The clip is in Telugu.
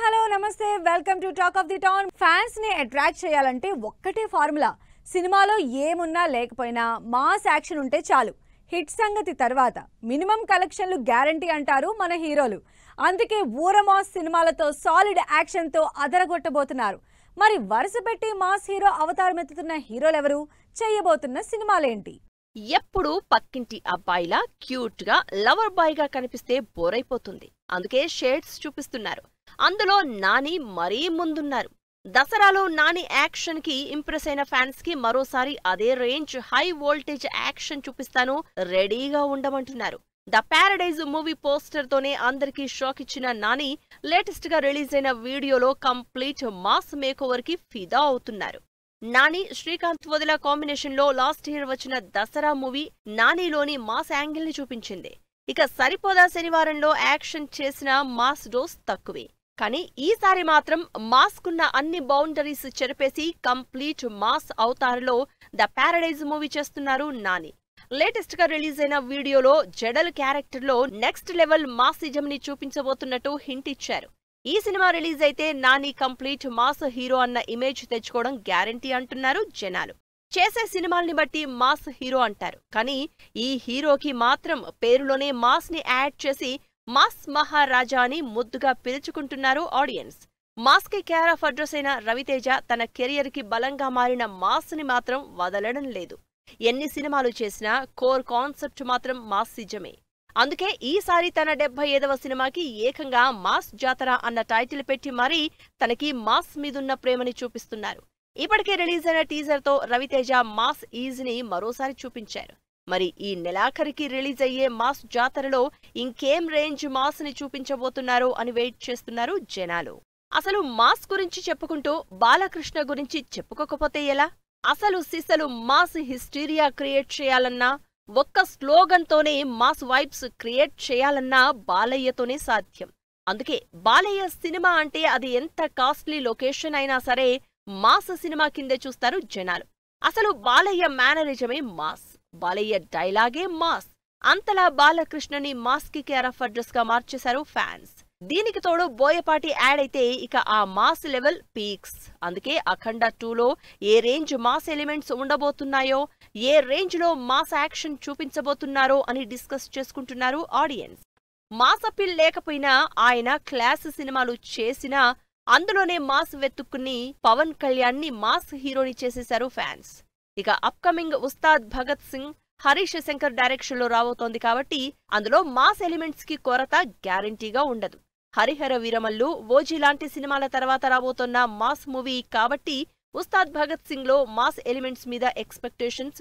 హలో నమస్తే welcome to talk of the town. Fans ని అట్రాక్ట్ చేయాలంటే ఒక్కటే ఫార్ములా. సినిమాలో ఏమున్నా లేకపోయినా మాస్ యాక్షన్ ఉంటే చాలు. హిట్ సంగతి తర్వాత మినిమం కలెక్షన్లు గ్యారంటీ అంటారు మన హీరోలు. అందుకే ఊరమాస్ సినిమాలతో సాలిడ్ యాక్షన్ తో అదరగొట్టబోతున్నారు. మరి వరుస పెట్టి మాస్ హీరో అవతారం ఎత్తుతున్న హీరోలెవరు, చేయబోతున్న సినిమాలేంటి? ఎప్పుడు పక్కింటి అబ్బాయిలా క్యూట్ గా లవర్ బాయ్ గా కనిపిస్తే బోరైపోతుంది. అందుకే షేడ్స్ చూపిస్తున్నారు. అందులో నాని మరీ ముందున్నారు. దసరాలో నాని యాక్షన్ కి ఇంప్రెస్ అయిన ఫ్యాన్స్ కి మరోసారి అదే రేంజ్ హై వోల్టేజ్ యాక్షన్ చూపిస్తాను, రెడీగా ఉండమంటున్నారు. ద ప్యారడైజ్ మూవీ పోస్టర్ తోనే అందరికీ షాక్ ఇచ్చిన నాని లేటెస్ట్ గా రిలీజ్ అయిన వీడియోలో కంప్లీట్ మాస్ మేకోవర్ కి ఫిదా అవుతున్నారు. నాని శ్రీకాంత్ వదిల కాంబినేషన్ లో లాస్ట్ ఇయర్ వచ్చిన దసరా మూవీ నానిలోని మాస్ యాంగిల్ ని చూపించింది. ఇక సరిపోదా శనివారంలో యాక్షన్ చేసిన మాస్ డోస్ తక్కువే. కానీ ఈసారి మాత్రం మాస్ కున్న అన్ని బౌండరీస్ చెరిపేసి కంప్లీట్ మాస్ అవతారలో ద ప్యారడైజ్ మూవీ చేస్తున్నారు నాని. లేటెస్ట్ గా రిలీజ్ అయిన వీడియోలో జడల్ క్యారెక్టర్ లో నెక్స్ట్ లెవెల్ మాసిజం ని చూపించబోతున్నట్టు హింట్ ఇచ్చారు. ఈ సినిమా రిలీజ్ అయితే నాని కంప్లీట్ మాస్ హీరో అన్న ఇమేజ్ తెచ్చుకోవడం గ్యారంటీ అంటున్నారు జనాలు. చేసే సినిమాల్ని బట్టి మాస్ హీరో అంటారు, కానీ ఈ హీరోకి మాత్రం పేరులోనే మాస్ ని యాడ్ చేసి మాస్ మహారాజా అని ముద్దుగా పిలుచుకుంటున్నారు ఆడియన్స్. మాస్ కి కేర్ ఆఫ్ అడ్రస్ అయిన రవితేజ తన కెరియర్ కి బలంగా మారిన మాస్ ని మాత్రం వదలడం లేదు. ఎన్ని సినిమాలు చేసినా కోర్ కాన్సెప్ట్ మాత్రం మాసిజమే. అందుకే ఈసారి తన 75వ సినిమాకి ఏకంగా మాస్ జాతర అన్న టైటిల్ పెట్టి మరీ తనకి మాస్ మీదున్న ప్రేమని చూపిస్తున్నారు. ఇప్పటికే రిలీజ్ అయిన టీజర్ తో రవితేజ మాస్ ఈజ్ ని మరోసారి చూపించారు. మరి ఈ నెలాఖరికి రిలీజ్ అయ్యే మాస్ జాతరలో ఇంకేం రేంజ్ మాస్ ని చూపించబోతున్నారో అని వెయిట్ చేస్తున్నారు జనాలు. అసలు మాస్ గురించి చెప్పుకుంటూ బాలకృష్ణ గురించి చెప్పుకోకపోతే ఎలా? అసలు సిసలు మాస్ హిస్టీరియా క్రియేట్ చేయాలన్నా, ఒక్క స్లోగన్ తోనే మాస్ వైబ్స్ క్రియేట్ చేయాలన్నా బాలయ్యతోనే సాధ్యం. అందుకే బాలయ్య సినిమా అంటే అది ఎంత కాస్ట్లీ లొకేషన్ అయినా సరే మాస్ సినిమా కిందే చూస్తారు జనాలు. అసలు బాలయ్య మేనరిజమే మాస్, బాలయ్య డైలాగే మాస్. అంతలా బాలకృష్ణని మాస్ కి కేర్ ఆఫ్ అడ్రస్ గా మార్చేశారు ఫ్యాన్స్. దీనికి తోడు బోయపాటి యాడ్ అయితే ఇక ఆ మాస్ లెవెల్ పీక్స్. అందుకే అఖండ 2లో ఏ రేంజ్ మాస్ ఎలిమెంట్స్ ఉండబోతున్నాయో, ఏ రేంజ్ లో మాస్ యాక్షన్ చూపించబోతున్నారో అని డిస్కస్ చేసుకుంటున్నారు ఆడియన్స్. మాస్ అప్పీల్ లేకపోయినా ఆయన క్లాస్ సినిమాలు చేసినా అందులోనే మాస్ వెతుక్కుని పవన్ కళ్యాణ్ ని మాస్ హీరోని చేసేశారు ఫ్యాన్స్. ఇక అప్కమింగ్ ఉస్తాద్ భగత్ సింగ్ హరీష్ శంకర్ డైరెక్షన్ లో రాబోతోంది కాబట్టి అందులో మాస్ ఎలిమెంట్స్ కి కొరత గ్యారంటీగా ఉండదు. హరిహర వీరమల్లు, ఓజీ లాంటి సినిమాల తర్వాత రాబోతోన్న మాస్ మూవీ కాబట్టి ఉస్తాద్ భగత్ సింగ్ లో మాస్ ఎలిమెంట్స్ మీద ఎక్స్పెక్టేషన్స్